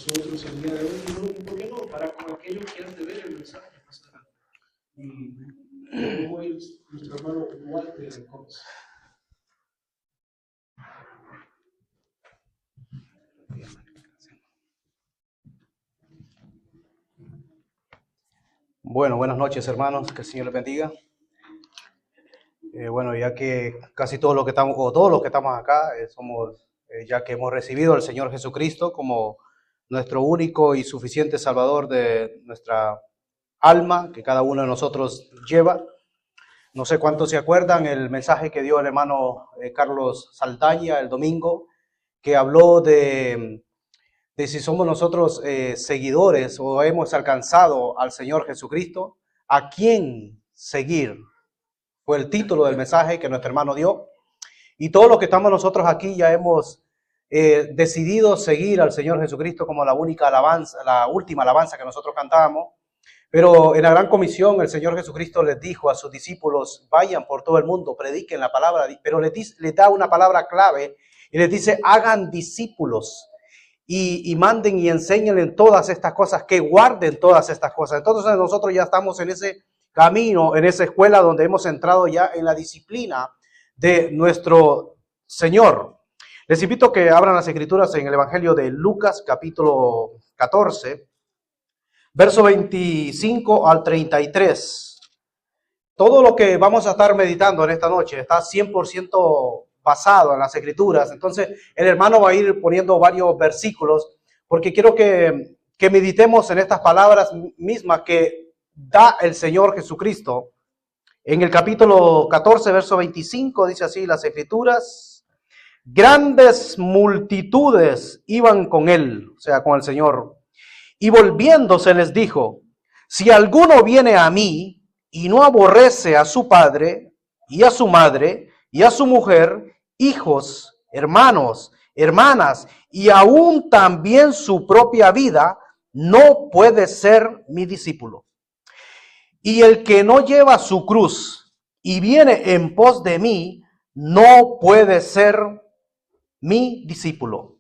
nosotros el día de hoy, y ¿por qué no? Para con aquellos que han de ver el mensaje más adelante. Y hoy nuestro hermano Walter Gómez. Bueno, buenas noches, hermanos, que el Señor les bendiga. Bueno, ya que casi todos los que estamos, o todos los que estamos acá, somos, ya que hemos recibido al Señor Jesucristo como nuestro único y suficiente Salvador de nuestra alma, que cada uno de nosotros lleva. No sé cuántos se acuerdan el mensaje que dio el hermano Carlos Saldaña el domingo, que habló de si somos nosotros seguidores o hemos alcanzado al Señor Jesucristo, ¿a quién seguir? Fue el título del mensaje que nuestro hermano dio. Y todos los que estamos nosotros aquí ya hemos decidido seguir al Señor Jesucristo como la única alabanza, la última alabanza que nosotros cantábamos. Pero en la gran comisión el Señor Jesucristo les dijo a sus discípulos, vayan por todo el mundo, prediquen la palabra, pero les da una palabra clave y les dice, hagan discípulos. Y manden y enséñenle todas estas cosas, que guarden todas estas cosas. Entonces nosotros ya estamos en ese camino, en esa escuela donde hemos entrado ya en la disciplina de nuestro Señor. Les invito a que abran las Escrituras en el Evangelio de Lucas, capítulo 14, verso 25 al 33. Todo lo que vamos a estar meditando en esta noche está 100% basado en las Escrituras. Entonces el hermano va a ir poniendo varios versículos porque quiero que meditemos en estas palabras mismas que da el Señor Jesucristo. En el capítulo 14, verso 25, dice así las Escrituras: grandes multitudes iban con él, o sea, con el Señor, y volviéndose les dijo, si alguno viene a mí y no aborrece a su padre y a su madre y a su mujer, hijos, hermanos, hermanas, y aún también su propia vida, no puede ser mi discípulo. Y el que no lleva su cruz y viene en pos de mí, no puede ser mi discípulo.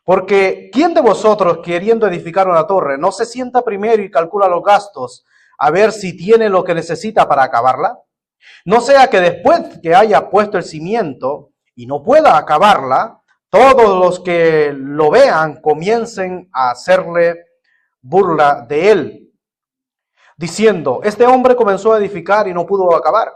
Porque ¿quién de vosotros, queriendo edificar una torre, no se sienta primero y calcula los gastos, a ver si tiene lo que necesita para acabarla? No sea que después que haya puesto el cimiento y no pueda acabarla, todos los que lo vean comiencen a hacerle burla de él, diciendo, este hombre comenzó a edificar y no pudo acabar.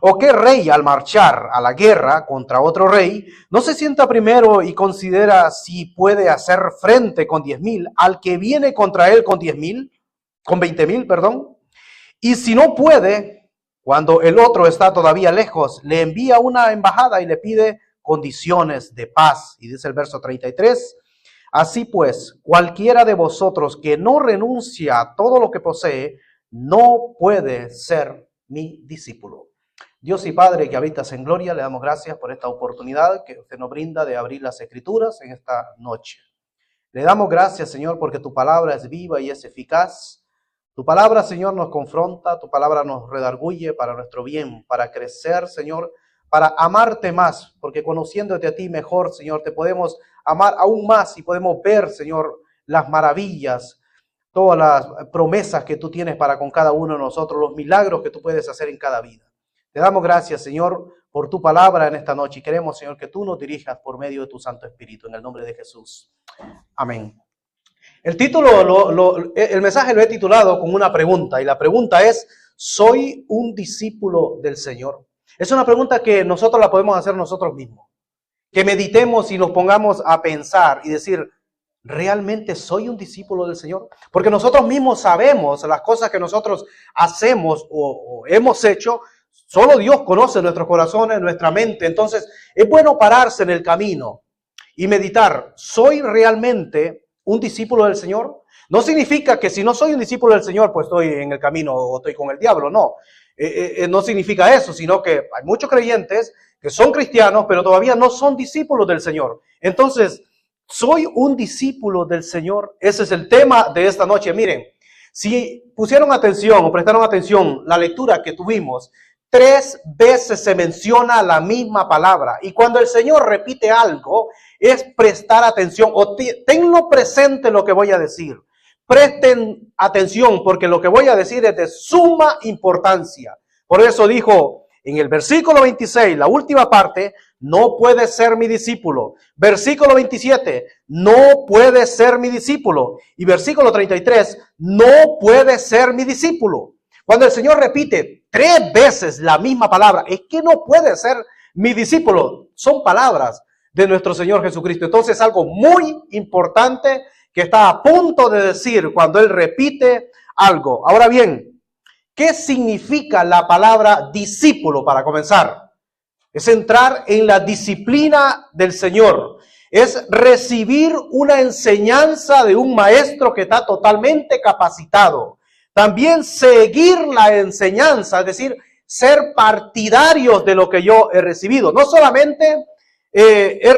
¿O qué rey al marchar a la guerra contra otro rey no se sienta primero y considera si puede hacer frente con 10,000 al que viene contra él con 20,000, perdón? Y si no puede, cuando el otro está todavía lejos, le envía una embajada y le pide condiciones de paz. Y dice el verso 33, así pues, cualquiera de vosotros que no renuncia a todo lo que posee, no puede ser mi discípulo. Dios y Padre que habitas en gloria, le damos gracias por esta oportunidad que usted nos brinda de abrir las Escrituras en esta noche. Le damos gracias, Señor, porque tu palabra es viva y es eficaz. Tu palabra, Señor, nos confronta, tu palabra nos redarguye para nuestro bien, para crecer, Señor, para amarte más, porque conociéndote a ti mejor, Señor, te podemos amar aún más y podemos ver, Señor, las maravillas, todas las promesas que tú tienes para con cada uno de nosotros, los milagros que tú puedes hacer en cada vida. Te damos gracias, Señor, por tu palabra en esta noche y queremos, Señor, que tú nos dirijas por medio de tu Santo Espíritu, en el nombre de Jesús. Amén. El título, el mensaje lo he titulado con una pregunta y la pregunta es, ¿soy un discípulo del Señor? Es una pregunta que nosotros la podemos hacer nosotros mismos. Que meditemos y nos pongamos a pensar y decir, ¿realmente soy un discípulo del Señor? Porque nosotros mismos sabemos las cosas que nosotros hacemos o hemos hecho. Solo Dios conoce nuestros corazones, nuestra mente. Entonces, es bueno pararse en el camino y meditar. ¿Soy realmente un discípulo del Señor? No significa que si no soy un discípulo del Señor, pues estoy en el camino o estoy con el diablo. No, no significa eso, sino que hay muchos creyentes que son cristianos, pero todavía no son discípulos del Señor. Entonces, ¿soy un discípulo del Señor? Ese es el tema de esta noche. Miren, si pusieron atención o prestaron atención la lectura que tuvimos, 3 veces se menciona la misma palabra. Y cuando el Señor repite algo, es prestar atención, o tenlo presente lo que voy a decir. Presten atención porque lo que voy a decir es de suma importancia. Por eso dijo en el versículo 26, la última parte, no puede ser mi discípulo. Versículo 27, no puede ser mi discípulo. Y versículo 33, no puede ser mi discípulo. Cuando el Señor repite 3 veces la misma palabra, es que no puede ser mi discípulo. Son palabras de nuestro Señor Jesucristo. Entonces, algo muy importante que está a punto de decir cuando Él repite algo. Ahora bien, ¿qué significa la palabra discípulo para comenzar? Es entrar en la disciplina del Señor. Es recibir una enseñanza de un maestro que está totalmente capacitado. También seguir la enseñanza, es decir, ser partidarios de lo que yo he recibido. No solamente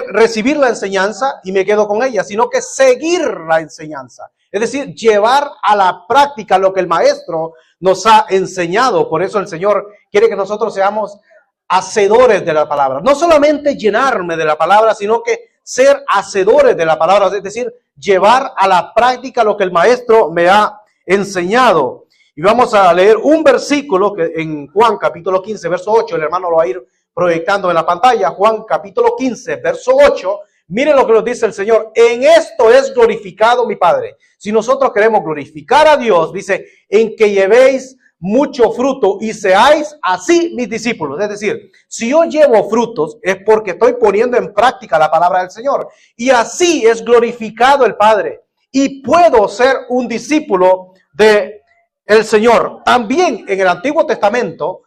recibir la enseñanza y me quedo con ella, sino que seguir la enseñanza. Es decir, llevar a la práctica lo que el maestro nos ha enseñado. Por eso el Señor quiere que nosotros seamos hacedores de la palabra. No solamente llenarme de la palabra, sino que ser hacedores de la palabra. Es decir, llevar a la práctica lo que el maestro me ha enseñado. Y vamos a leer un versículo que en Juan capítulo 15, verso 8, el hermano lo va a ir proyectando en la pantalla. Juan capítulo 15, verso 8. Miren lo que nos dice el Señor. En esto es glorificado mi Padre. Si nosotros queremos glorificar a Dios, dice, en que llevéis mucho fruto y seáis así mis discípulos. Es decir, si yo llevo frutos es porque estoy poniendo en práctica la palabra del Señor. Y así es glorificado el Padre. Y puedo ser un discípulo de el Señor. También en el Antiguo Testamento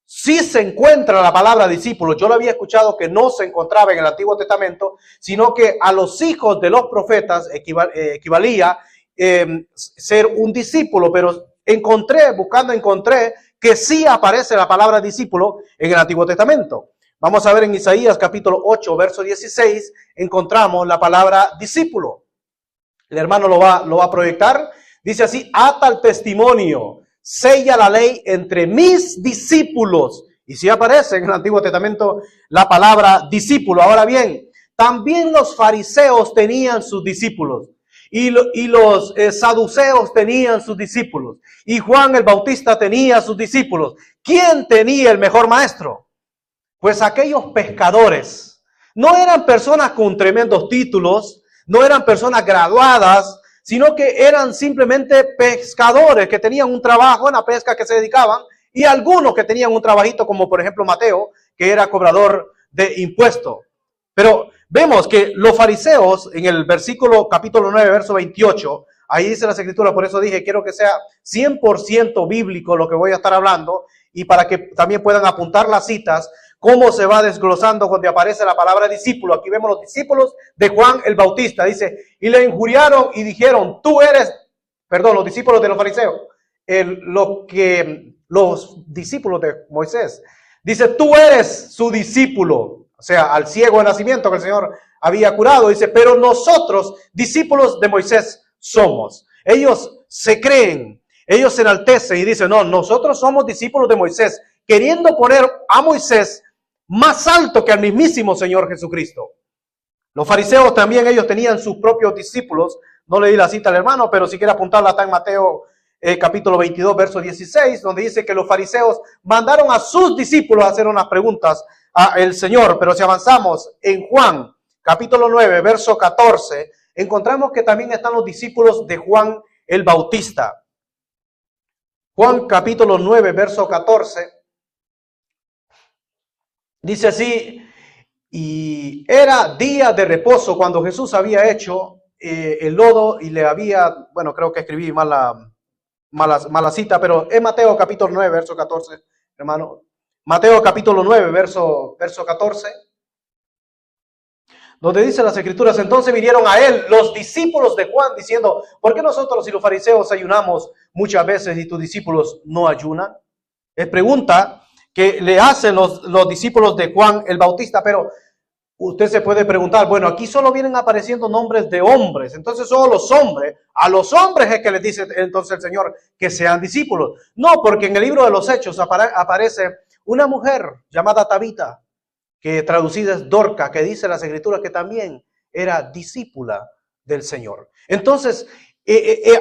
sí se encuentra la palabra discípulo. Yo lo había escuchado que no se encontraba en el Antiguo Testamento, sino que a los hijos de los profetas equivalía ser un discípulo, pero encontré que sí aparece la palabra discípulo en el Antiguo Testamento. Vamos a ver en Isaías capítulo 8, verso 16, encontramos la palabra discípulo. El hermano lo va a proyectar. Dice así, ata el testimonio, sella la ley entre mis discípulos. Y sí aparece en el Antiguo Testamento la palabra discípulo. Ahora bien, también los fariseos tenían sus discípulos. Y los saduceos tenían sus discípulos. Y Juan el Bautista tenía sus discípulos. ¿Quién tenía el mejor maestro? Pues aquellos pescadores. No eran personas con tremendos títulos, no eran personas graduadas, sino que eran simplemente pescadores que tenían un trabajo en la pesca que se dedicaban, y algunos que tenían un trabajito, como por ejemplo Mateo, que era cobrador de impuestos. Pero vemos que los fariseos, en el versículo capítulo 9, verso 28, ahí dice las escrituras, por eso dije, quiero que sea 100% bíblico lo que voy a estar hablando, y para que también puedan apuntar las citas, cómo se va desglosando cuando aparece la palabra discípulo. Aquí vemos los discípulos de Juan el Bautista. Dice, y le injuriaron y dijeron, los discípulos de los fariseos, los discípulos de Moisés. Dice, tú eres su discípulo. O sea, al ciego de nacimiento que el Señor había curado. Dice, pero nosotros, discípulos de Moisés, somos. Ellos se creen, ellos se enaltecen y dicen, no, nosotros somos discípulos de Moisés, queriendo poner a Moisés más alto que al mismísimo Señor Jesucristo. Los fariseos también, ellos tenían sus propios discípulos. No le di la cita al hermano, pero si quiere apuntarla, está en Mateo capítulo 22, verso 16, donde dice que los fariseos mandaron a sus discípulos a hacer unas preguntas al Señor. Pero si avanzamos en Juan capítulo 9, verso 14, encontramos que también están los discípulos de Juan el Bautista. Juan capítulo 9, verso 14. Dice así, y era día de reposo cuando Jesús había hecho el lodo y le había, creo que escribí mala cita, pero es Mateo capítulo 9, verso 14, hermano. Mateo capítulo 9, verso 14, donde dice las escrituras, entonces vinieron a él los discípulos de Juan diciendo, ¿por qué nosotros y los fariseos ayunamos muchas veces y tus discípulos no ayunan? Es pregunta que le hacen los discípulos de Juan el Bautista, pero usted se puede preguntar, aquí solo vienen apareciendo nombres de hombres, entonces solo los hombres, a los hombres es que les dice entonces el Señor que sean discípulos. No, porque en el libro de los Hechos aparece una mujer llamada Tabita, que traducida es Dorca, que dice las escrituras que también era discípula del Señor. Entonces,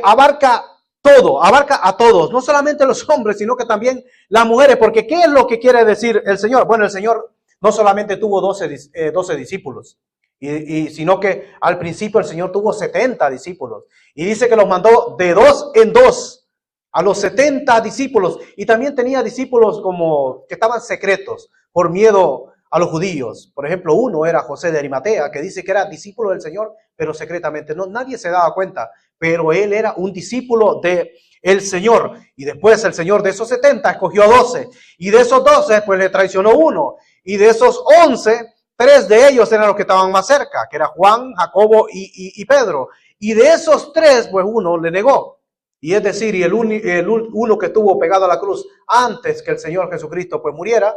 abarca todo, abarca a todos, no solamente los hombres, sino que también las mujeres, porque ¿qué es lo que quiere decir el Señor? Bueno, el Señor no solamente tuvo 12 discípulos, sino que al principio el Señor tuvo 70 discípulos, y dice que los mandó de 2 en 2 a los 70 discípulos, y también tenía discípulos como que estaban secretos por miedo a los judíos. Por ejemplo, uno era José de Arimatea, que dice que era discípulo del Señor, pero secretamente. No, nadie se daba cuenta, pero él era un discípulo del Señor. Y después el Señor de esos 70 escogió a 12. Y de esos 12, pues le traicionó uno. Y de esos 11, 3 de ellos eran los que estaban más cerca, que era Juan, Jacobo y Pedro. Y de esos 3, pues uno le negó. Y es decir, y el uno que estuvo pegado a la cruz antes que el Señor Jesucristo pues muriera,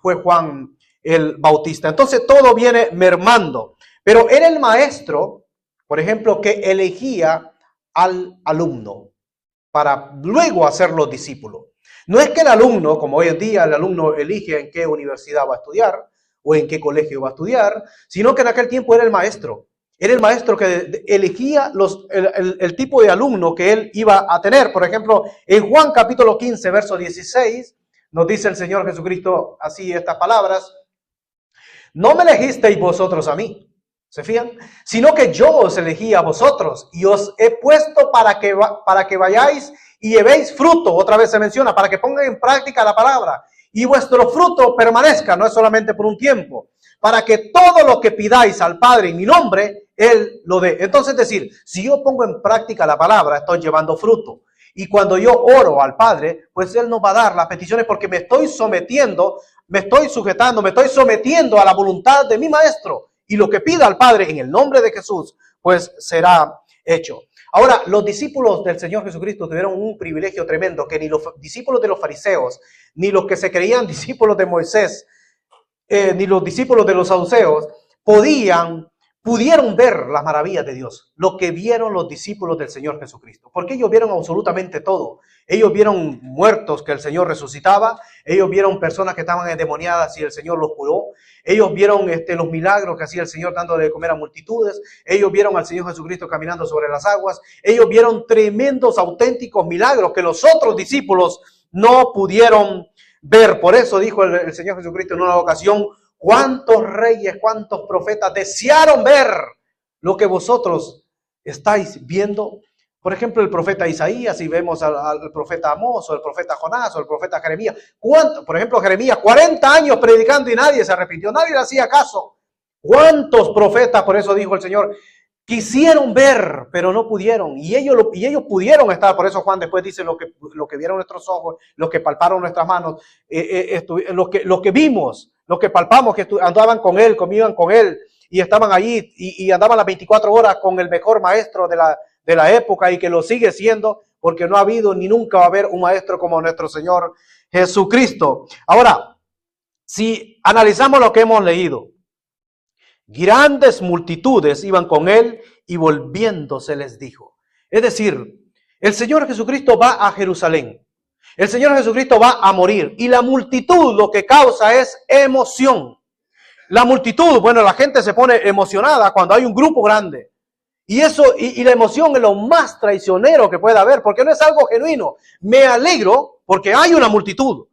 fue Juan el Bautista. Entonces todo viene mermando. Pero era el maestro, por ejemplo, que elegía al alumno para luego hacerlo discípulo. No es que el alumno, como hoy en día el alumno elige en qué universidad va a estudiar o en qué colegio va a estudiar, sino que en aquel tiempo era el maestro. Era el maestro que elegía el tipo de alumno que él iba a tener. Por ejemplo, en Juan capítulo 15, verso 16, nos dice el Señor Jesucristo así estas palabras: no me elegisteis vosotros a mí, ¿se fijan? Sino que yo os elegí a vosotros y os he puesto para que vayáis y llevéis fruto. Otra vez se menciona, para que pongan en práctica la palabra y vuestro fruto permanezca, no es solamente por un tiempo, para que todo lo que pidáis al Padre en mi nombre, Él lo dé. Entonces, es decir, si yo pongo en práctica la palabra, estoy llevando fruto. Y cuando yo oro al Padre, pues Él nos va a dar las peticiones porque me estoy sometiendo, me estoy sujetando, me estoy sometiendo a la voluntad de mi Maestro. Y lo que pida al Padre en el nombre de Jesús, pues será hecho. Ahora, los discípulos del Señor Jesucristo tuvieron un privilegio tremendo que ni los discípulos de los fariseos, ni los que se creían discípulos de Moisés, ni los discípulos de los saduceos pudieron ver las maravillas de Dios, lo que vieron los discípulos del Señor Jesucristo, porque ellos vieron absolutamente todo. Ellos vieron muertos que el Señor resucitaba, ellos vieron personas que estaban endemoniadas y el Señor los curó, ellos vieron los milagros que hacía el Señor dándole de comer a multitudes, ellos vieron al Señor Jesucristo caminando sobre las aguas, ellos vieron tremendos, auténticos milagros que los otros discípulos no pudieron ver. Por eso dijo el Señor Jesucristo en una ocasión: ¿cuántos reyes, cuántos profetas desearon ver lo que vosotros estáis viendo? Por ejemplo, el profeta Isaías, y vemos al profeta Amós, o el profeta Jonás, o el profeta Jeremías. Por ejemplo, Jeremías, 40 años predicando y nadie se arrepintió, nadie le hacía caso. ¿Cuántos profetas, por eso dijo el Señor, quisieron ver, pero no pudieron? Y ellos pudieron estar. Por eso Juan después dice: lo que vieron nuestros ojos, lo que palparon nuestras manos, lo que vimos, lo que palpamos, que andaban con Él, comían con Él, y estaban allí, y andaban las 24 horas con el mejor maestro de la época, y que lo sigue siendo, porque no ha habido ni nunca va a haber un maestro como nuestro Señor Jesucristo. Ahora, si analizamos lo que hemos leído, grandes multitudes iban con Él y volviéndose les dijo. Es decir, el Señor Jesucristo va a Jerusalén. El Señor Jesucristo va a morir. Y la multitud lo que causa es emoción. La multitud, bueno, la gente se pone emocionada cuando hay un grupo grande. Y eso, y la emoción es lo más traicionero que puede haber, porque no es algo genuino. Me alegro porque hay una multitud.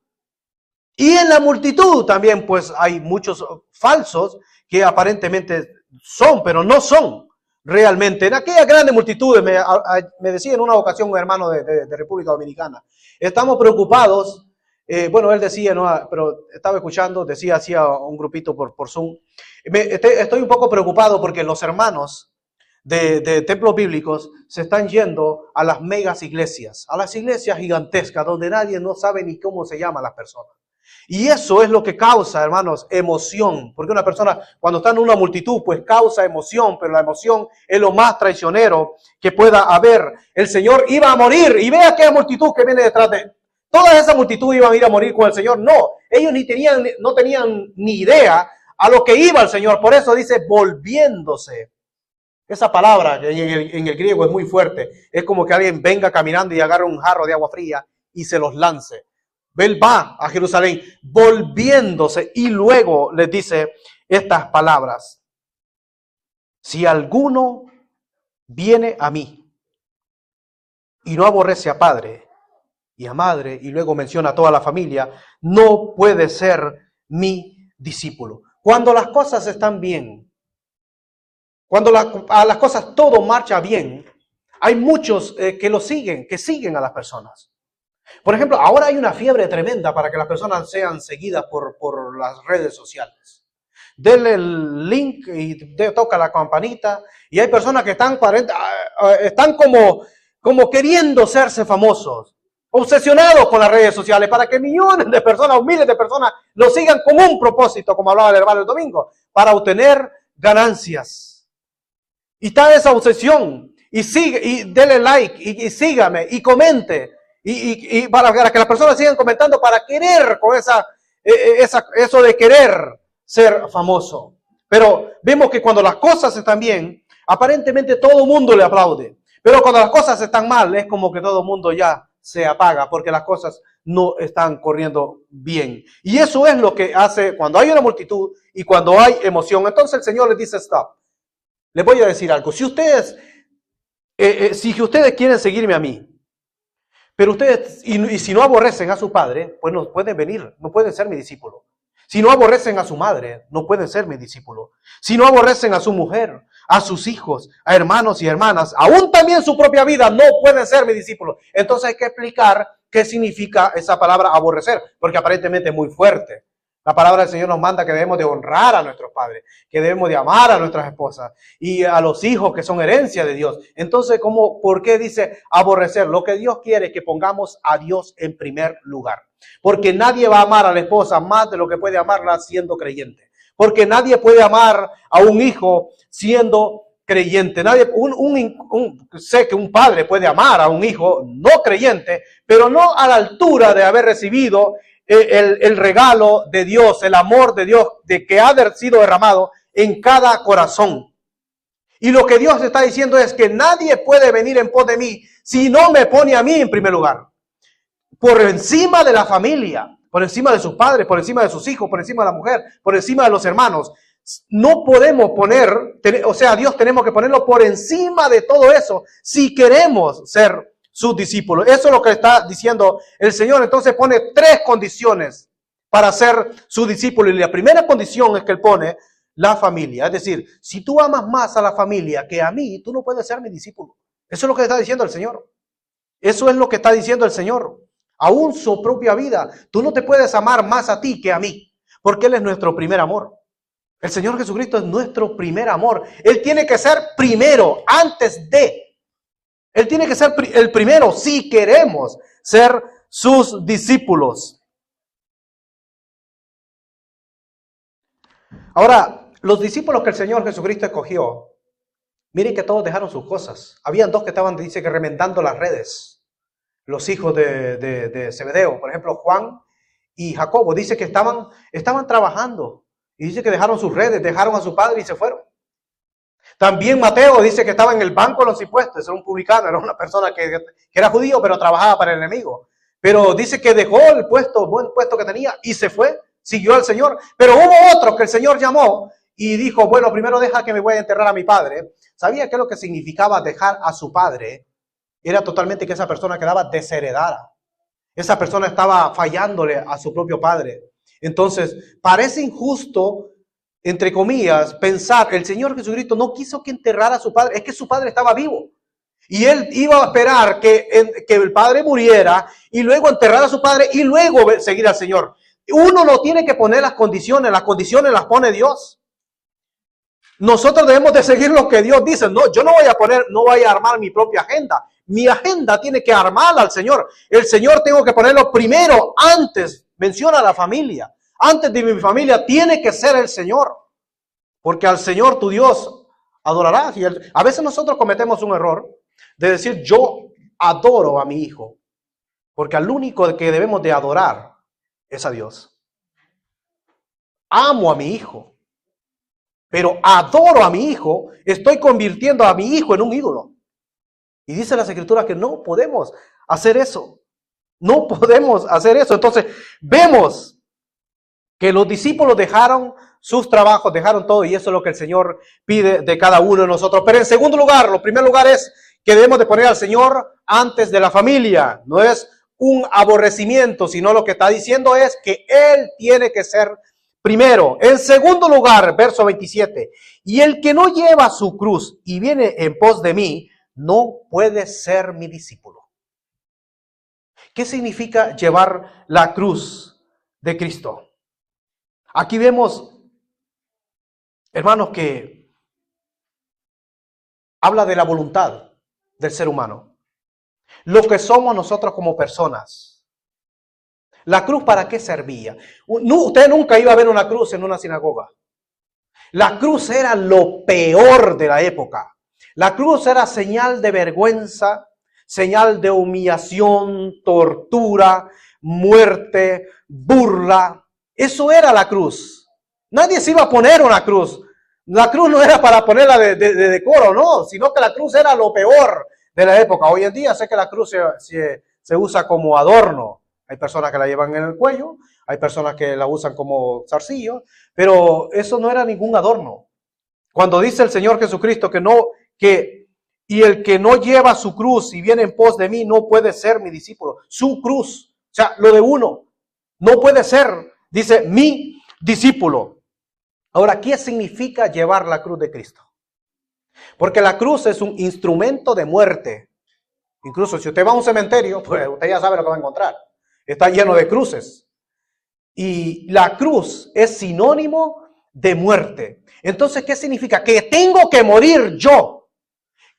Y en la multitud también, pues, hay muchos falsos que aparentemente son, pero no son realmente. En aquellas grandes multitudes, me decía en una ocasión un hermano de República Dominicana, estamos preocupados, bueno, él decía, no, pero estaba escuchando, decía, hacía un grupito por Zoom, estoy un poco preocupado porque los hermanos de templos bíblicos se están yendo a las megas iglesias, a las iglesias gigantescas, donde nadie no sabe ni cómo se llaman las personas. Y eso es lo que causa, hermanos, emoción. Porque una persona, cuando está en una multitud, pues causa emoción, pero la emoción es lo más traicionero que pueda haber. El Señor iba a morir, y ve aquella multitud que viene detrás de él. Toda esa multitud iban a ir a morir con el Señor. No, ellos no tenían ni idea a lo que iba el Señor. Por eso dice volviéndose. Esa palabra en el griego es muy fuerte. Es como que alguien venga caminando y agarre un jarro de agua fría y se los lance. Él va a Jerusalén volviéndose y luego les dice estas palabras. si alguno viene a mí y no aborrece a padre y a madre, y luego menciona a toda la familia, no puede ser mi discípulo. Cuando las cosas están bien, cuando a las cosas todo marcha bien, hay muchos que lo siguen, que siguen a las personas. Por ejemplo, ahora hay una fiebre tremenda para que las personas sean seguidas por las redes sociales. Denle el link y toca la campanita, y hay personas que están como queriendo hacerse famosos, obsesionados con las redes sociales, para que millones de personas o miles de personas lo sigan con un propósito, como hablaba el hermano el domingo, para obtener ganancias. Y está esa obsesión, y sigue, y dele like, y sígame, y comente, y para que las personas sigan comentando, para querer con eso de querer ser famoso. Pero vemos que cuando las cosas están bien, aparentemente todo el mundo le aplaude. Pero cuando las cosas están mal, es como que todo el mundo ya se apaga, porque las cosas no están corriendo bien. Y eso es lo que hace cuando hay una multitud y cuando hay emoción. Entonces el Señor les dice, stop. Les voy a decir algo. Si ustedes quieren seguirme a mí, pero ustedes, y si no aborrecen a su padre, pues no pueden venir, no pueden ser mi discípulo. Si no aborrecen a su madre, no pueden ser mi discípulo. Si no aborrecen a su mujer, a sus hijos, a hermanos y hermanas, aún también su propia vida, no pueden ser mi discípulo. Entonces hay que explicar qué significa esa palabra aborrecer, porque aparentemente es muy fuerte. La palabra del Señor nos manda que debemos de honrar a nuestros padres, que debemos de amar a nuestras esposas y a los hijos que son herencia de Dios. Entonces, ¿por qué dice aborrecer? Lo que Dios quiere es que pongamos a Dios en primer lugar. Porque nadie va a amar a la esposa más de lo que puede amarla siendo creyente. Porque nadie puede amar a un hijo siendo creyente. Sé que un padre puede amar a un hijo no creyente, pero no a la altura de haber recibido el regalo de Dios, el amor de Dios, de que ha sido derramado en cada corazón. Y lo que Dios está diciendo es que nadie puede venir en pos de mí si no me pone a mí en primer lugar. Por encima de la familia, por encima de sus padres, por encima de sus hijos, por encima de la mujer, por encima de los hermanos. No podemos Dios tenemos que ponerlo por encima de todo eso si queremos ser sus discípulos. Eso es lo que está diciendo el Señor. Entonces pone 3 condiciones para ser su discípulo. Y la primera condición es que Él pone la familia. Es decir, si tú amas más a la familia que a mí, tú no puedes ser mi discípulo. Eso es lo que está diciendo el Señor. Eso es lo que está diciendo el Señor. Aún su propia vida. Tú no te puedes amar más a ti que a mí, porque Él es nuestro primer amor. El Señor Jesucristo es nuestro primer amor. Él tiene que ser primero, antes de. Él tiene que ser el primero si queremos ser sus discípulos. Ahora, los discípulos que el Señor Jesucristo escogió, miren que todos dejaron sus cosas. Habían 2 que estaban, dice que remendando las redes. Los hijos de Zebedeo, por ejemplo, Juan y Jacobo, dice que estaban trabajando. Y dice que dejaron sus redes, dejaron a su padre y se fueron. También Mateo dice que estaba en el banco de los impuestos, era un publicano, era una persona que era judío, pero trabajaba para el enemigo. Pero dice que dejó el buen puesto que tenía y se fue, siguió al Señor. Pero hubo otros que el Señor llamó y dijo, bueno, primero deja que me voy a enterrar a mi padre. ¿Sabía qué es lo que significaba dejar a su padre? Era totalmente que esa persona quedaba desheredada. Esa persona estaba fallándole a su propio padre. Entonces, parece injusto, entre comillas, pensar, el Señor Jesucristo no quiso que enterrara a su padre, es que su padre estaba vivo. Y Él iba a esperar que el padre muriera y luego enterrar a su padre y luego seguir al Señor. Uno no tiene que poner las condiciones las pone Dios. Nosotros debemos de seguir lo que Dios dice. No, yo no voy a armar mi propia agenda. Mi agenda tiene que armarla al Señor. El Señor tengo que ponerlo primero, antes. Menciona a la familia. Antes de mi familia tiene que ser el Señor. Porque al Señor tu Dios adorarás. Y a veces nosotros cometemos un error de decir yo adoro a mi hijo. Porque al único que debemos de adorar es a Dios. Amo a mi hijo. Pero adoro a mi hijo, estoy convirtiendo a mi hijo en un ídolo. Y dice las Escrituras que no podemos hacer eso. No podemos hacer eso. Entonces, vemos que los discípulos dejaron sus trabajos, dejaron todo, y eso es lo que el Señor pide de cada uno de nosotros. Pero en segundo lugar, lo primer lugar es que debemos de poner al Señor antes de la familia. No es un aborrecimiento, sino lo que está diciendo es que Él tiene que ser primero. En segundo lugar, verso 27, y el que no lleva su cruz y viene en pos de mí, no puede ser mi discípulo. ¿Qué significa llevar la cruz de Cristo? Aquí vemos, hermanos, que habla de la voluntad del ser humano. Lo que somos nosotros como personas. ¿La cruz para qué servía? Usted nunca iba a ver una cruz en una sinagoga. La cruz era lo peor de la época. La cruz era señal de vergüenza, señal de humillación, tortura, muerte, burla. Eso era la cruz. Nadie se iba a poner una cruz. La cruz no era para ponerla de decoro, no, sino que la cruz era lo peor de la época. Hoy en día sé que la cruz se usa como adorno. Hay personas que la llevan en el cuello, hay personas que la usan como zarcillo, pero eso no era ningún adorno. Cuando dice el Señor Jesucristo y el que no lleva su cruz y viene en pos de mí no puede ser mi discípulo. Su cruz, o sea, lo de uno, no puede ser, dice, mi discípulo. Ahora, ¿qué significa llevar la cruz de Cristo? Porque la cruz es un instrumento de muerte. Incluso si usted va a un cementerio, pues usted ya sabe lo que va a encontrar. Está lleno de cruces. Y la cruz es sinónimo de muerte. Entonces, ¿qué significa? Que tengo que morir yo.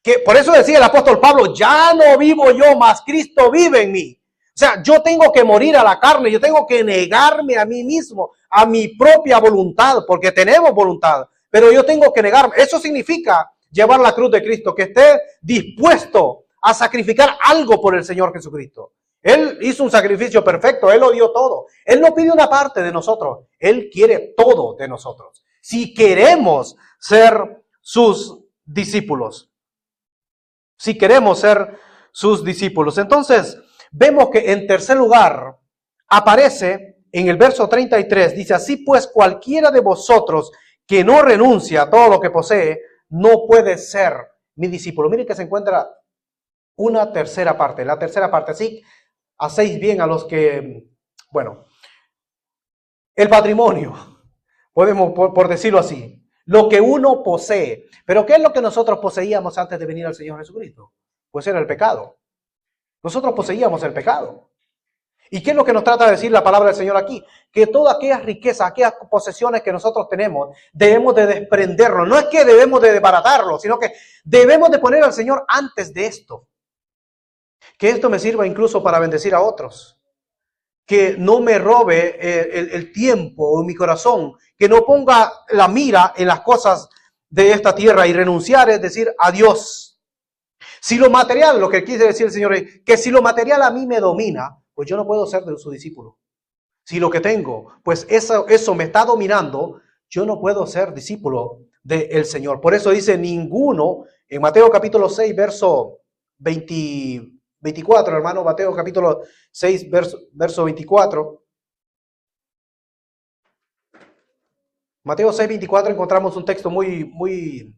Que por eso decía el apóstol Pablo, ya no vivo yo, mas Cristo vive en mí. O sea, yo tengo que morir a la carne, yo tengo que negarme a mí mismo, a mi propia voluntad, porque tenemos voluntad, pero yo tengo que negarme. Eso significa llevar la cruz de Cristo, que esté dispuesto a sacrificar algo por el Señor Jesucristo. Él hizo un sacrificio perfecto, Él lo dio todo. Él no pide una parte de nosotros, Él quiere todo de nosotros. Si queremos ser sus discípulos. Si queremos ser sus discípulos. Entonces, vemos que en tercer lugar aparece en el verso 33, dice, así pues cualquiera de vosotros que no renuncia a todo lo que posee, no puede ser mi discípulo. Miren que se encuentra una tercera parte, la tercera parte. Así, hacéis bien a los que, bueno, el patrimonio, podemos por decirlo así, lo que uno posee. Pero ¿qué es lo que nosotros poseíamos antes de venir al Señor Jesucristo? Pues era el pecado. Nosotros poseíamos el pecado. ¿Y qué es lo que nos trata de decir la palabra del Señor aquí? Que todas aquellas riquezas, aquellas posesiones que nosotros tenemos, debemos de desprendernos. No es que debemos de desbaratarlo, sino que debemos de poner al Señor antes de esto. Que esto me sirva incluso para bendecir a otros. Que no me robe el tiempo en mi corazón. Que no ponga la mira en las cosas de esta tierra y renunciar es decir adiós. Si lo material, lo que quiere decir el Señor es que si lo material a mí me domina, pues yo no puedo ser de su discípulo. Si lo que tengo, pues eso me está dominando, yo no puedo ser discípulo del Señor. Por eso dice ninguno, en Mateo capítulo 6, verso 24, hermano, Mateo capítulo 6, verso 24. Mateo 6, 24 encontramos un texto muy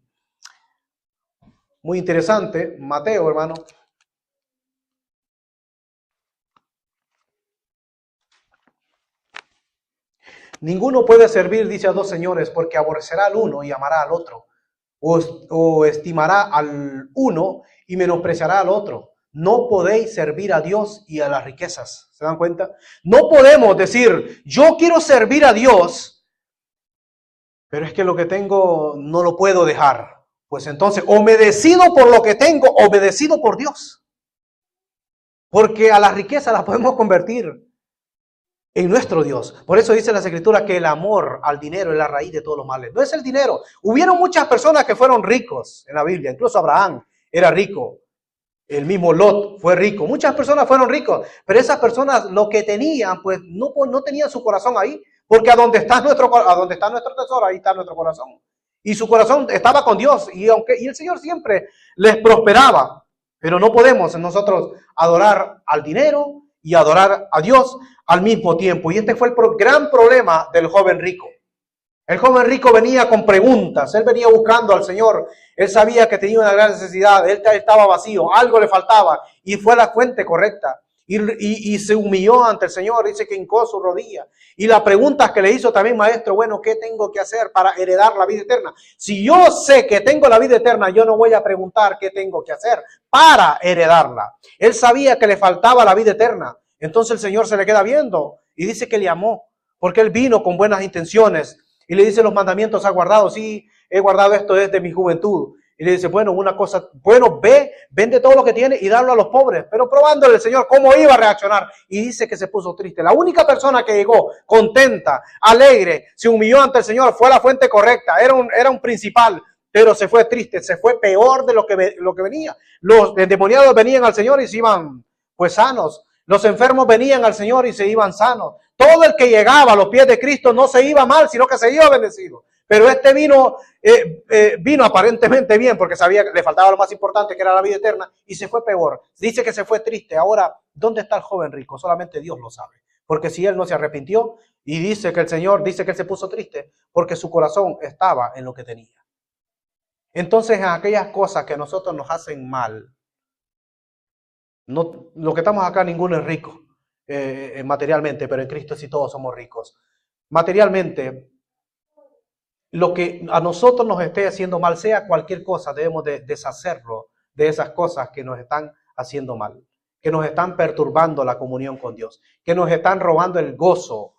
interesante. Mateo, hermano. Ninguno puede servir, dice, a dos señores, porque aborrecerá al uno y amará al otro, o estimará al uno y menospreciará al otro. No podéis servir a Dios y a las riquezas. ¿Se dan cuenta? No podemos decir, yo quiero servir a Dios, pero es que lo que tengo no lo puedo dejar. Pues entonces, o me decido por lo que tengo, o me decido por Dios. Porque a la riqueza la podemos convertir en nuestro Dios. Por eso dice la Escritura que el amor al dinero es la raíz de todos los males. No es el dinero. Hubieron muchas personas que fueron ricos en la Biblia. Incluso Abraham era rico. El mismo Lot fue rico. Muchas personas fueron ricos. Pero esas personas lo que tenían, pues no tenían su corazón ahí. Porque a donde está nuestro tesoro, ahí está nuestro corazón. Y su corazón estaba con Dios. Y el Señor siempre les prosperaba. Pero no podemos nosotros adorar al dinero y adorar a Dios al mismo tiempo. Y este fue el gran problema del joven rico. El joven rico venía con preguntas, él venía buscando al Señor, él sabía que tenía una gran necesidad, él estaba vacío, algo le faltaba y fue a la fuente correcta. Y se humilló ante el Señor, dice que hincó su rodilla. Y la pregunta que le hizo también, maestro, bueno, ¿qué tengo que hacer para heredar la vida eterna? Si yo sé que tengo la vida eterna, yo no voy a preguntar qué tengo que hacer para heredarla. Él sabía que le faltaba la vida eterna. Entonces el Señor se le queda viendo y dice que le amó, porque él vino con buenas intenciones. Y le dice, los mandamientos ha guardado. Sí, he guardado esto desde mi juventud. Y le dice, bueno, una cosa, bueno, vende todo lo que tiene y darlo a los pobres. Pero probándole el Señor cómo iba a reaccionar. Y dice que se puso triste. La única persona que llegó contenta, alegre, se humilló ante el Señor, fue a la fuente correcta. Era un principal, pero se fue triste, se fue peor de lo que venía. Los endemoniados venían al Señor y se iban pues sanos. Los enfermos venían al Señor y se iban sanos. Todo el que llegaba a los pies de Cristo no se iba mal, sino que se iba bendecido. Pero este vino aparentemente bien, porque sabía que le faltaba lo más importante, que era la vida eterna, y se fue peor. Dice que se fue triste. Ahora, ¿dónde está el joven rico? Solamente Dios lo sabe. Porque si él no se arrepintió, y dice que el Señor dice que él se puso triste, porque su corazón estaba en lo que tenía. Entonces, en aquellas cosas que a nosotros nos hacen mal, no, lo que estamos acá, ninguno es rico materialmente, pero en Cristo sí todos somos ricos. Materialmente, lo que a nosotros nos esté haciendo mal, sea cualquier cosa, debemos de deshacerlo de esas cosas que nos están haciendo mal, que nos están perturbando la comunión con Dios, que nos están robando el gozo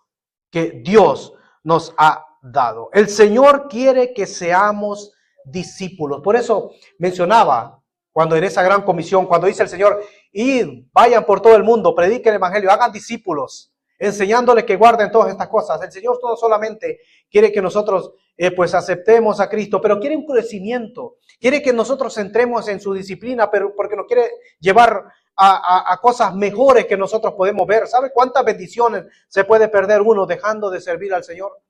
que Dios nos ha dado. El Señor quiere que seamos discípulos. Por eso mencionaba, cuando en esa gran comisión, cuando dice el Señor, id, vayan por todo el mundo, prediquen el evangelio, hagan discípulos, enseñándoles que guarden todas estas cosas. El Señor no solamente quiere que nosotros pues aceptemos a Cristo, pero quiere un crecimiento, quiere que nosotros entremos en su disciplina, pero porque nos quiere llevar a cosas mejores que nosotros podemos ver. ¿Sabe cuántas bendiciones se puede perder uno dejando de servir al Señor?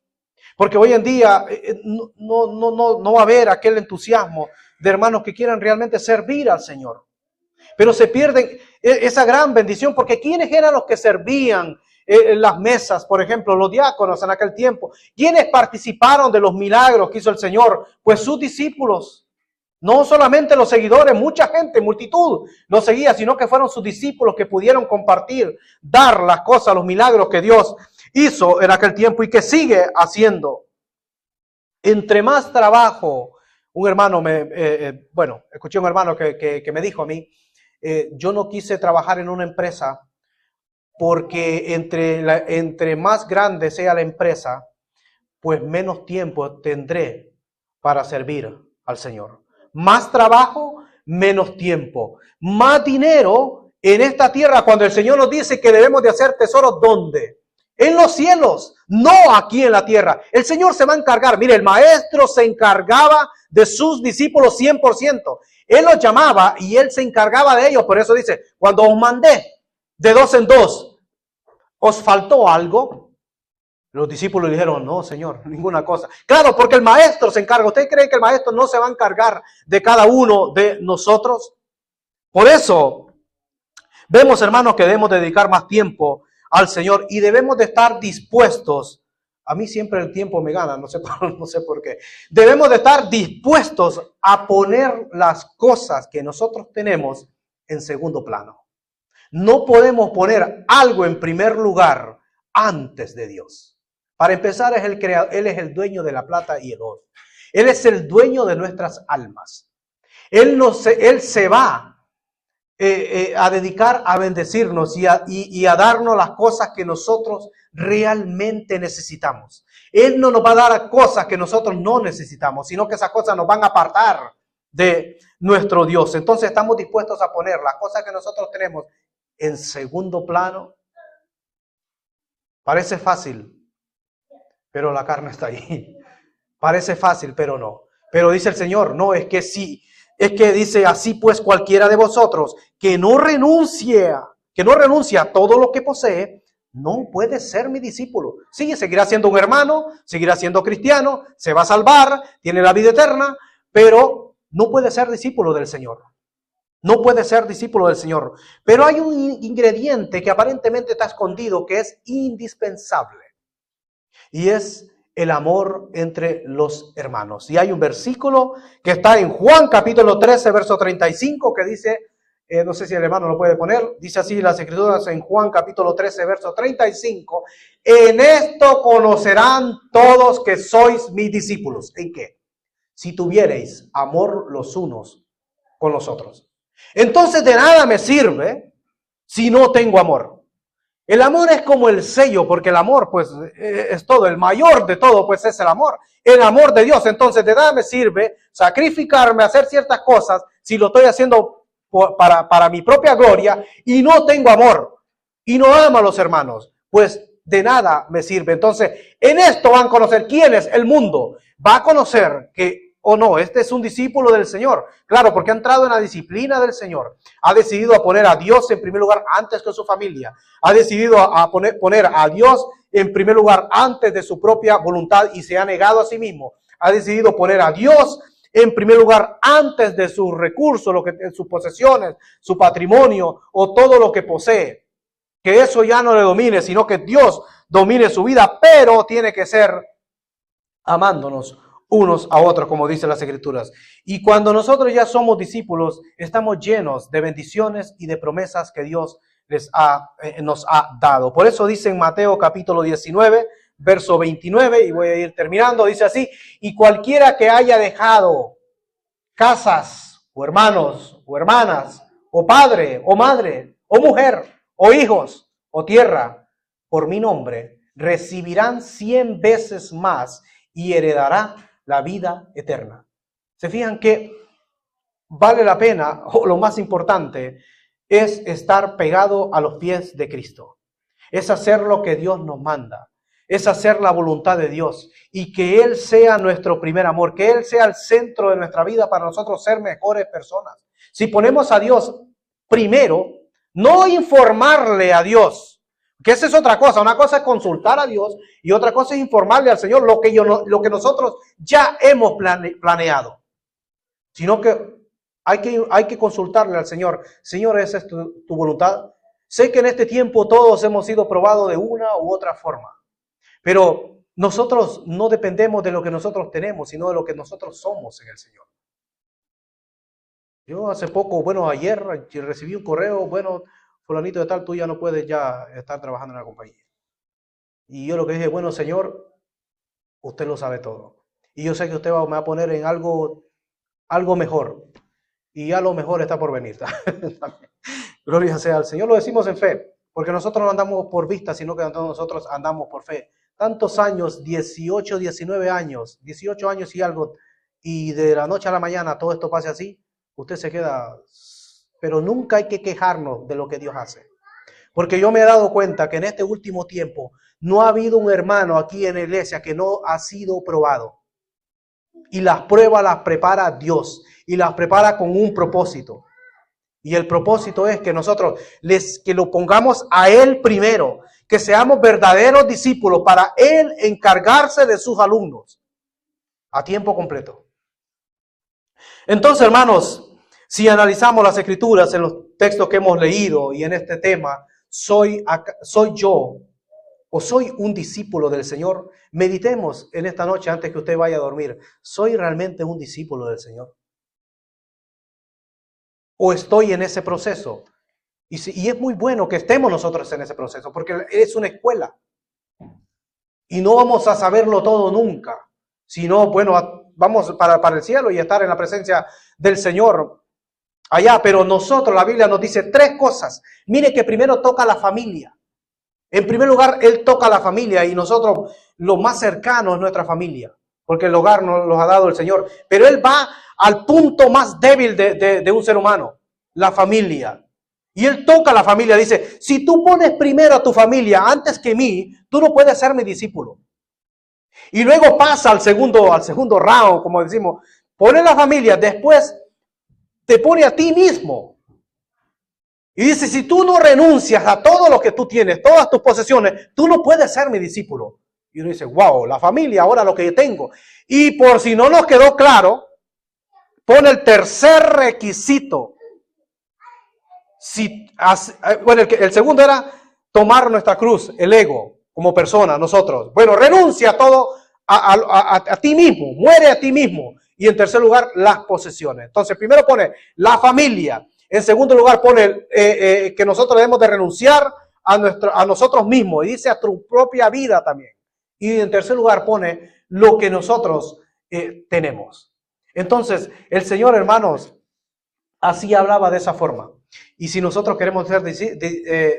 Porque hoy en día no va a haber aquel entusiasmo de hermanos que quieran realmente servir al Señor. Pero se pierden esa gran bendición, porque ¿quiénes eran los que servían las mesas? Por ejemplo, los diáconos en aquel tiempo. ¿Quiénes participaron de los milagros que hizo el Señor? Pues sus discípulos. No solamente los seguidores, mucha gente, multitud los seguía, sino que fueron sus discípulos que pudieron compartir, dar las cosas, los milagros que Dios hizo en aquel tiempo y que sigue haciendo. Entre más trabajo, un hermano, escuché un hermano que me dijo a mí, yo no quise trabajar en una empresa porque entre más grande sea la empresa, pues menos tiempo tendré para servir al Señor. Más trabajo, menos tiempo. Más dinero en esta tierra, cuando el Señor nos dice que debemos de hacer tesoros, ¿dónde? En los cielos, no aquí en la tierra. El Señor se va a encargar. Mire, el maestro se encargaba de sus discípulos 100%. Él los llamaba y él se encargaba de ellos. Por eso dice, cuando os mandé de 2 en 2, ¿os faltó algo? Los discípulos le dijeron, no, Señor, ninguna cosa. Claro, porque el maestro se encarga. ¿Usted cree que el maestro no se va a encargar de cada uno de nosotros? Por eso, vemos, hermanos, que debemos dedicar más tiempo al Señor y debemos de estar dispuestos. A mí siempre el tiempo me gana, no sé por qué. Debemos de estar dispuestos a poner las cosas que nosotros tenemos en segundo plano. No podemos poner algo en primer lugar antes de Dios. Para empezar, Él es el dueño de la plata y el oro. Él es el dueño de nuestras almas. Él se va a dedicar a bendecirnos y a darnos las cosas que nosotros realmente necesitamos. Él no nos va a dar cosas que nosotros no necesitamos, sino que esas cosas nos van a apartar de nuestro Dios. Entonces estamos dispuestos a poner las cosas que nosotros tenemos en segundo plano. Parece fácil, pero la carne está ahí. Parece fácil, pero no. Pero dice el Señor, no, es que sí. Es que dice, así pues cualquiera de vosotros que no renuncia a todo lo que posee, no puede ser mi discípulo. Sí, seguirá siendo un hermano, seguirá siendo cristiano, se va a salvar, tiene la vida eterna, pero no puede ser discípulo del Señor. No puede ser discípulo del Señor. Pero hay un ingrediente que aparentemente está escondido, que es indispensable. Y es el amor entre los hermanos. Y hay un versículo que está en Juan capítulo 13, verso 35, que dice, no sé si el hermano lo puede poner, dice así las Escrituras en Juan capítulo 13, verso 35, en esto conocerán todos que sois mis discípulos. ¿En qué? Si tuviereis amor los unos con los otros. Entonces de nada me sirve si no tengo amor. El amor es como el sello, porque el amor pues es todo, el mayor de todo pues es el amor de Dios. Entonces de nada me sirve sacrificarme, hacer ciertas cosas si lo estoy haciendo para mi propia gloria y no tengo amor y no amo a los hermanos, pues de nada me sirve. Entonces en esto van a conocer quién es el mundo, va a conocer que o no, este es un discípulo del Señor. Claro, porque ha entrado en la disciplina del Señor. Ha decidido a poner a Dios en primer lugar antes que su familia. Ha decidido a poner a Dios en primer lugar antes de su propia voluntad y se ha negado a sí mismo. Ha decidido poner a Dios en primer lugar antes de sus recursos, sus posesiones, su patrimonio o todo lo que posee. Que eso ya no le domine, sino que Dios domine su vida, pero tiene que ser amándonos unos a otros, como dicen las Escrituras. Y cuando nosotros ya somos discípulos, estamos llenos de bendiciones y de promesas que Dios nos ha dado. Por eso dice en Mateo capítulo 19, verso 29, y voy a ir terminando, dice así, y cualquiera que haya dejado casas, o hermanos, o hermanas, o padre, o madre, o mujer, o hijos, o tierra, por mi nombre, recibirán 100 veces más y heredará la vida eterna. ¿Se fijan que vale la pena, o lo más importante, es estar pegado a los pies de Cristo? Es hacer lo que Dios nos manda, es hacer la voluntad de Dios y que Él sea nuestro primer amor, que Él sea el centro de nuestra vida para nosotros ser mejores personas. Si ponemos a Dios primero, no informarle a Dios, que esa es otra cosa. Una cosa es consultar a Dios y otra cosa es informarle al Señor lo que nosotros ya hemos planeado. Sino que hay que consultarle al Señor. Señor, ¿esa es tu voluntad? Sé que en este tiempo todos hemos sido probados de una u otra forma. Pero nosotros no dependemos de lo que nosotros tenemos, sino de lo que nosotros somos en el Señor. Yo hace poco, ayer recibí un correo, fulanito de tal, tú ya no puedes ya estar trabajando en la compañía. Y yo lo que dije, Señor, usted lo sabe todo. Y yo sé que usted me va a poner en algo mejor. Y ya lo mejor está por venir. Gloria sea al Señor. Lo decimos en fe, porque nosotros no andamos por vista, sino que nosotros andamos por fe. Tantos años, 18 años y algo, y de la noche a la mañana todo esto pase así, usted se queda. Pero nunca hay que quejarnos de lo que Dios hace. Porque yo me he dado cuenta que en este último tiempo no ha habido un hermano aquí en la iglesia que no ha sido probado. Y las pruebas las prepara Dios y las prepara con un propósito. Y el propósito es que nosotros que lo pongamos a Él primero, que seamos verdaderos discípulos para Él encargarse de sus alumnos a tiempo completo. Entonces, hermanos, si analizamos las Escrituras en los textos que hemos leído y en este tema, ¿soy yo o soy un discípulo del Señor? Meditemos en esta noche antes que usted vaya a dormir. ¿Soy realmente un discípulo del Señor? ¿O estoy en ese proceso? Y es muy bueno que estemos nosotros en ese proceso, porque es una escuela. Y no vamos a saberlo todo nunca, sino, vamos para el cielo y estar en la presencia del Señor allá, pero nosotros, la Biblia nos dice 3 cosas. Mire que primero toca la familia. En primer lugar, Él toca la familia y nosotros lo más cercano es nuestra familia, porque el hogar nos lo ha dado el Señor. Pero Él va al punto más débil de un ser humano, la familia. Y Él toca la familia, dice, si tú pones primero a tu familia antes que mí, tú no puedes ser mi discípulo. Y luego pasa al segundo round, como decimos, pone la familia, después te pone a ti mismo. Y dice, si tú no renuncias a todo lo que tú tienes, todas tus posesiones, tú no puedes ser mi discípulo. Y uno dice, wow, la familia, ahora lo que yo tengo. Y por si no nos quedó claro, pone el tercer requisito Bueno, el segundo era tomar nuestra cruz, el ego, como persona, nosotros. Bueno, renuncia a todo, a ti mismo, muere a ti mismo. Y en tercer lugar, las posesiones. Entonces, primero pone la familia. En segundo lugar, pone que nosotros debemos de renunciar a nosotros mismos. Y dice a tu propia vida también. Y en tercer lugar, pone lo que nosotros tenemos. Entonces, el Señor, hermanos, así hablaba de esa forma. Y si nosotros queremos ser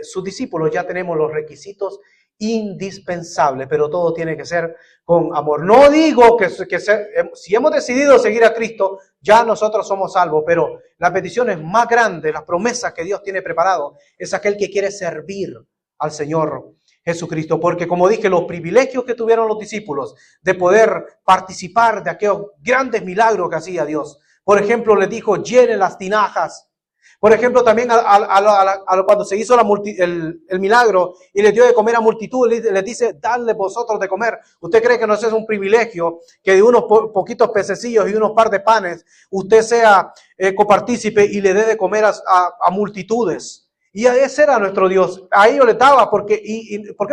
sus discípulos, ya tenemos los requisitos indispensables, pero todo tiene que ser con amor. No digo que si hemos decidido seguir a Cristo, ya nosotros somos salvos, pero las bendiciones más grandes, las promesas que Dios tiene preparado, es aquel que quiere servir al Señor Jesucristo, porque como dije, los privilegios que tuvieron los discípulos de poder participar de aquellos grandes milagros que hacía Dios. Por ejemplo, les dijo, llenen las tinajas. Por ejemplo, también cuando se hizo el milagro y les dio de comer a multitud, les dice, dadle vosotros de comer. ¿Usted cree que no es un privilegio que de unos poquitos pececillos y unos par de panes usted sea copartícipe y le dé de comer a multitudes? Y ese era nuestro Dios. A ellos les daba, ¿por qué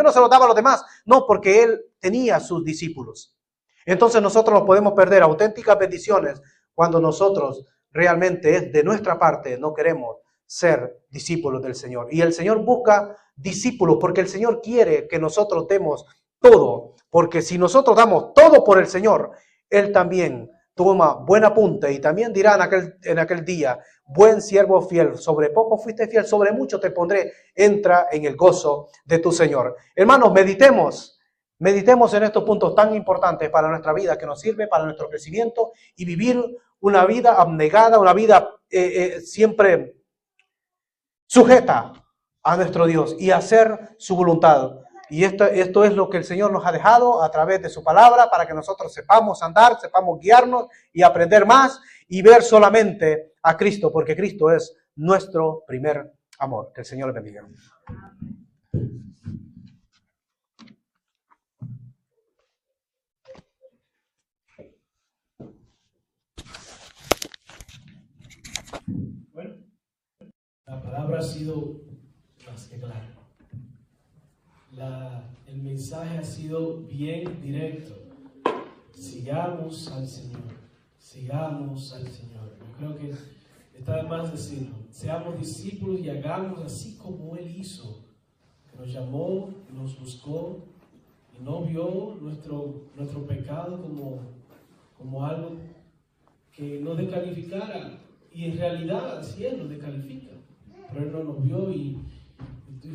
no se los daba a los demás? No, porque Él tenía sus discípulos. Entonces nosotros nos podemos perder auténticas bendiciones cuando nosotros realmente es de nuestra parte, no queremos ser discípulos del Señor. Y el Señor busca discípulos porque el Señor quiere que nosotros demos todo. Porque si nosotros damos todo por el Señor, Él también toma buen apunte y también dirá en aquel día, buen siervo fiel, sobre poco fuiste fiel, sobre mucho te pondré, entra en el gozo de tu Señor. Hermanos, meditemos en estos puntos tan importantes para nuestra vida, que nos sirve para nuestro crecimiento y vivir una vida abnegada, una vida siempre sujeta a nuestro Dios y hacer su voluntad. Y esto es lo que el Señor nos ha dejado a través de su palabra para que nosotros sepamos andar, sepamos guiarnos y aprender más y ver solamente a Cristo, porque Cristo es nuestro primer amor. Que el Señor le bendiga. Bueno, la palabra ha sido más que clara. El mensaje ha sido bien directo. Sigamos al Señor. Sigamos al Señor. Yo creo que está de más decirlo. Seamos discípulos y hagamos así como Él hizo. Que nos llamó, nos buscó y no vio nuestro pecado como algo que nos descalificara. Y en realidad así Él nos descalifica. Pero Él no nos vio y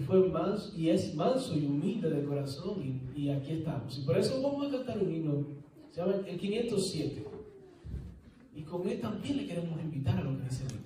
fue manso, y es manso y humilde de corazón, y aquí estamos. Y por eso vamos a cantar un himno, se llama el 507. Y con él también le queremos invitar a lo que dice el